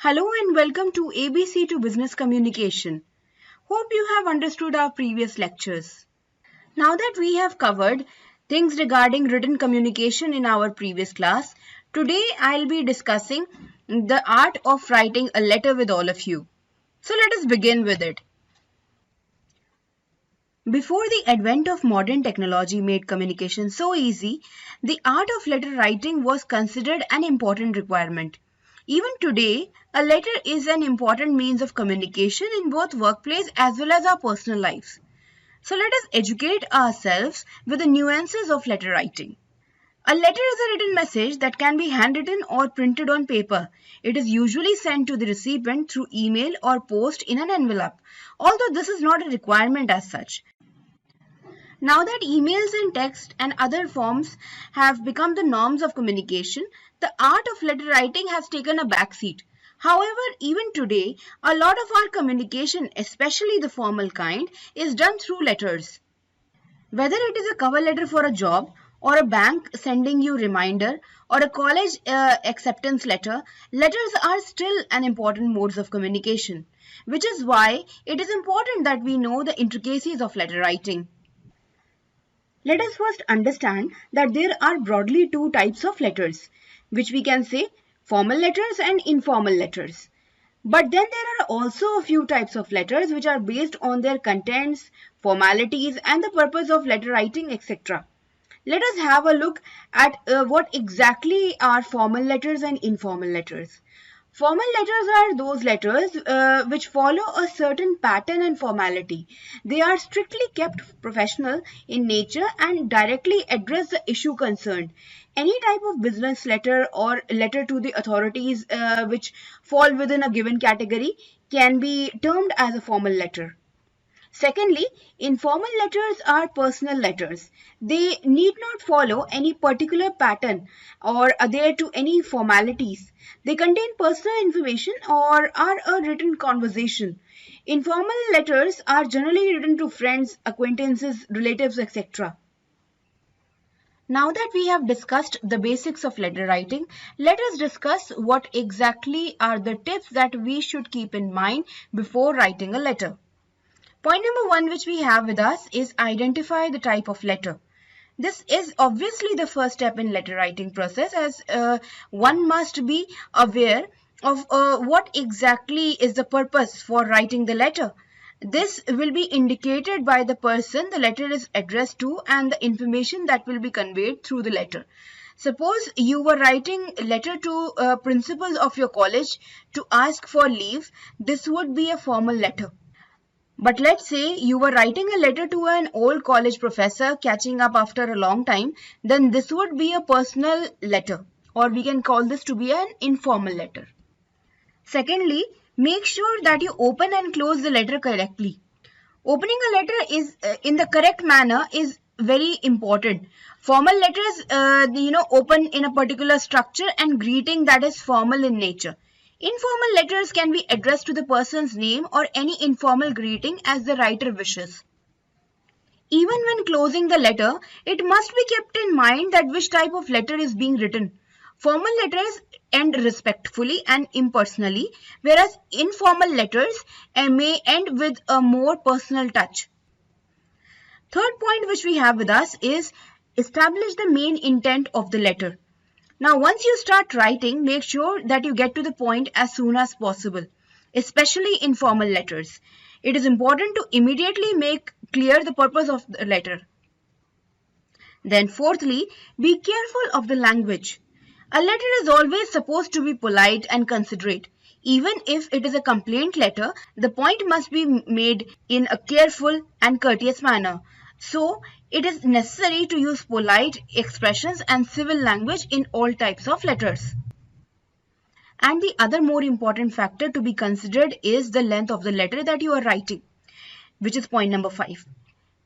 Hello and welcome to ABC to Business Communication. Hope you have understood our previous lectures. Now that we have covered things regarding written communication in our previous class, today I'll be discussing the art of writing a letter with all of you. So let us begin with it. Before the advent of modern technology made communication so easy, the art of letter writing was considered an important requirement. Even today, a letter is an important means of communication in both workplace as well as our personal lives. So let us educate ourselves with the nuances of letter writing. A letter is a written message that can be handwritten or printed on paper. It is usually sent to the recipient through email or post in an envelope, although this is not a requirement as such. Now that emails and text and other forms have become the norms of communication, the art of letter writing has taken a backseat. However, even today, a lot of our communication, especially the formal kind, is done through letters. Whether it is a cover letter for a job, or a bank sending you reminder, or a college acceptance letter, letters are still an important modes of communication, which is why it is important that we know the intricacies of letter writing. Let us first understand that there are broadly two types of letters, which we can say formal letters and informal letters. But then there are also a few types of letters which are based on their contents, formalities and the purpose of letter writing, etc. Let us have a look at what exactly are formal letters and informal letters. Formal letters are those letters which follow a certain pattern and formality. They are strictly kept professional in nature and directly address the issue concerned. Any type of business letter or letter to the authorities which fall within a given category can be termed as a formal letter. Secondly, informal letters are personal letters. They need not follow any particular pattern or adhere to any formalities. They contain personal information or are a written conversation. Informal letters are generally written to friends, acquaintances, relatives, etc. Now that we have discussed the basics of letter writing, let us discuss what exactly are the tips that we should keep in mind before writing a letter. Point number one which we have with us is identify the type of letter. This is obviously the first step in letter writing process, as one must be aware of what exactly is the purpose for writing the letter. This will be indicated by the person the letter is addressed to and the information that will be conveyed through the letter. Suppose you were writing a letter to principals of your college to ask for leave. This would be a formal letter. But let's say you were writing a letter to an old college professor catching up after a long time, then this would be a personal letter, or we can call this to be an informal letter. Secondly, make sure that you open and close the letter correctly. Opening a letter is in the correct manner is very important. Formal letters, open in a particular structure and greeting that is formal in nature. Informal letters can be addressed to the person's name or any informal greeting as the writer wishes. Even when closing the letter, it must be kept in mind that which type of letter is being written. Formal letters end respectfully and impersonally, whereas informal letters may end with a more personal touch. Third point which we have with us is establish the main intent of the letter. Now, once you start writing, make sure that you get to the point as soon as possible, especially in formal letters. It is important to immediately make clear the purpose of the letter. Then fourthly, be careful of the language. A letter is always supposed to be polite and considerate. Even if it is a complaint letter, the point must be made in a careful and courteous manner. So, it is necessary to use polite expressions and civil language in all types of letters. And the other more important factor to be considered is the length of the letter that you are writing, which is point number 5.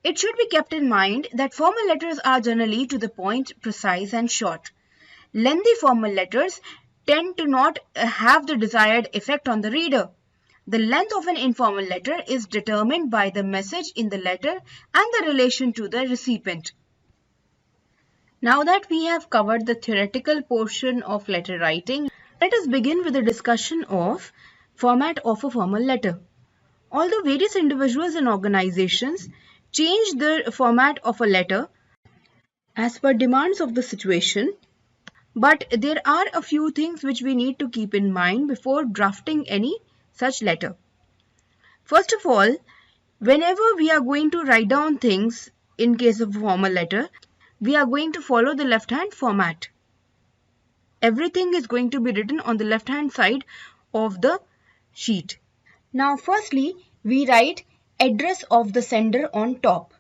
It should be kept in mind that formal letters are generally to the point, precise and short. Lengthy formal letters tend to not have the desired effect on the reader. The length of an informal letter is determined by the message in the letter and the relation to the recipient. Now that we have covered the theoretical portion of letter writing, Let us begin with a discussion of format of a formal letter. Although various individuals and organizations change the format of a letter as per demands of the situation, but there are a few things which we need to keep in mind before drafting any such letter. First of all, whenever we are going to write down things in case of a formal letter, we are going to follow the left-hand format. Everything is going to be written on the left-hand side of the sheet. Now, firstly, we write address of the sender on top.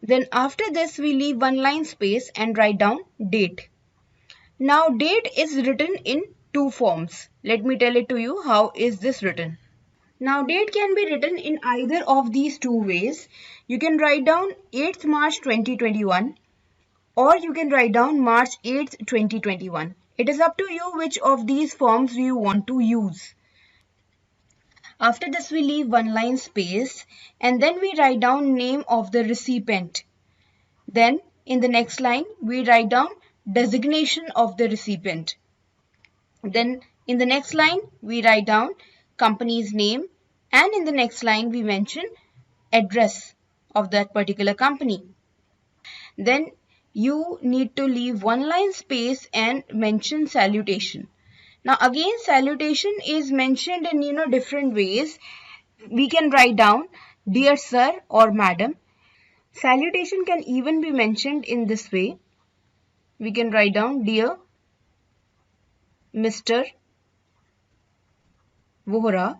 Then after this, we leave one line space and write down date. Now, date is written in two forms. Let me tell it to you how is this written. Now, date can be written in either of these two ways. You can write down 8th March 2021 or you can write down March 8th, 2021. It is up to you which of these forms you want to use. After this, we leave one line space and then we write down name of the recipient. Then in the next line, we write down designation of the recipient. Then in the next line, we write down company's name, and in the next line, we mention address of that particular company. Then you need to leave one line space and mention salutation. Now again, salutation is mentioned in different ways. We can write down dear sir or madam. Salutation can even be mentioned in this way. We can write down dear Mr. Vohra.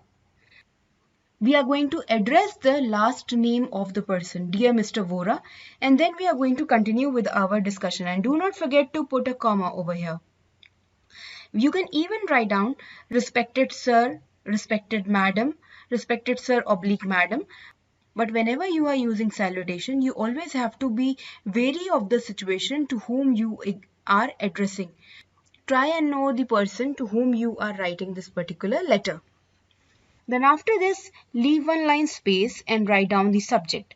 We are going to address the last name of the person, dear Mr. Vohra, and then we are going to continue with our discussion. And do not forget to put a comma over here. You can even write down respected sir, respected madam, respected sir oblique madam. But whenever you are using salutation, you always have to be wary of the situation to whom you are addressing. Try and know the person to whom you are writing this particular letter. Then after this, leave one line space and write down the subject.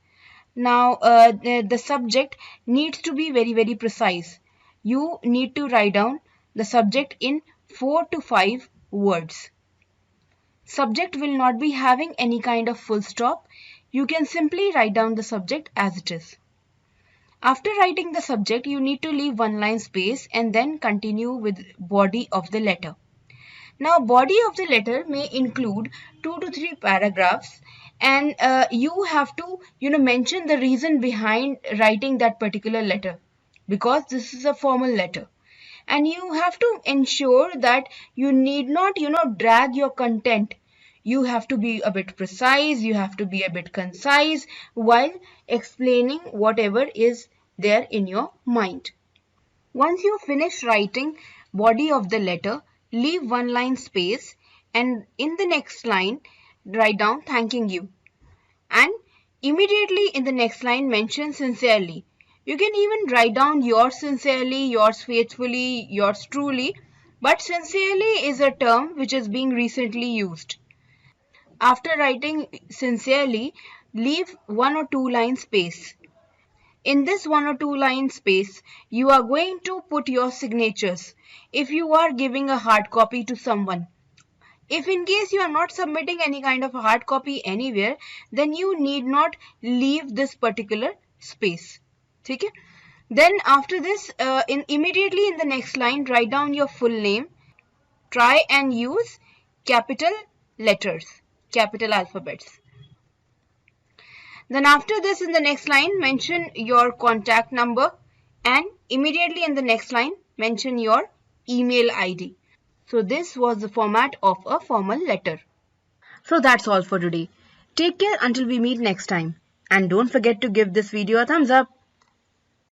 Now, the subject needs to be very, very precise. You need to write down the subject in 4 to 5 words. Subject will not be having any kind of full stop. You can simply write down the subject as it is. After writing the subject, you need to leave one line space and then continue with body of the letter. Now, body of the letter may include 2 to 3 paragraphs, and you have to mention the reason behind writing that particular letter, because this is a formal letter. And you have to ensure that you need not drag your content. You have to be a bit precise, you have to be a bit concise while explaining whatever is there in your mind. Once you finish writing body of the letter, leave one line space and in the next line write down thanking you, and immediately in the next line mention sincerely. You can even write down yours sincerely, yours faithfully, yours truly, but sincerely is a term which is being recently used. After writing sincerely, leave 1 or 2 line space. In this 1 or 2 line space, you are going to put your signatures if you are giving a hard copy to someone. If in case you are not submitting any kind of a hard copy anywhere, then you need not leave this particular space. Okay? Then after this, immediately in the next line, write down your full name. Try and use capital letters, capital alphabets. Then after this, in the next line, mention your contact number, and immediately in the next line, mention your email ID. So this was the format of a formal letter. So that's all for today. Take care until we meet next time. And don't forget to give this video a thumbs up.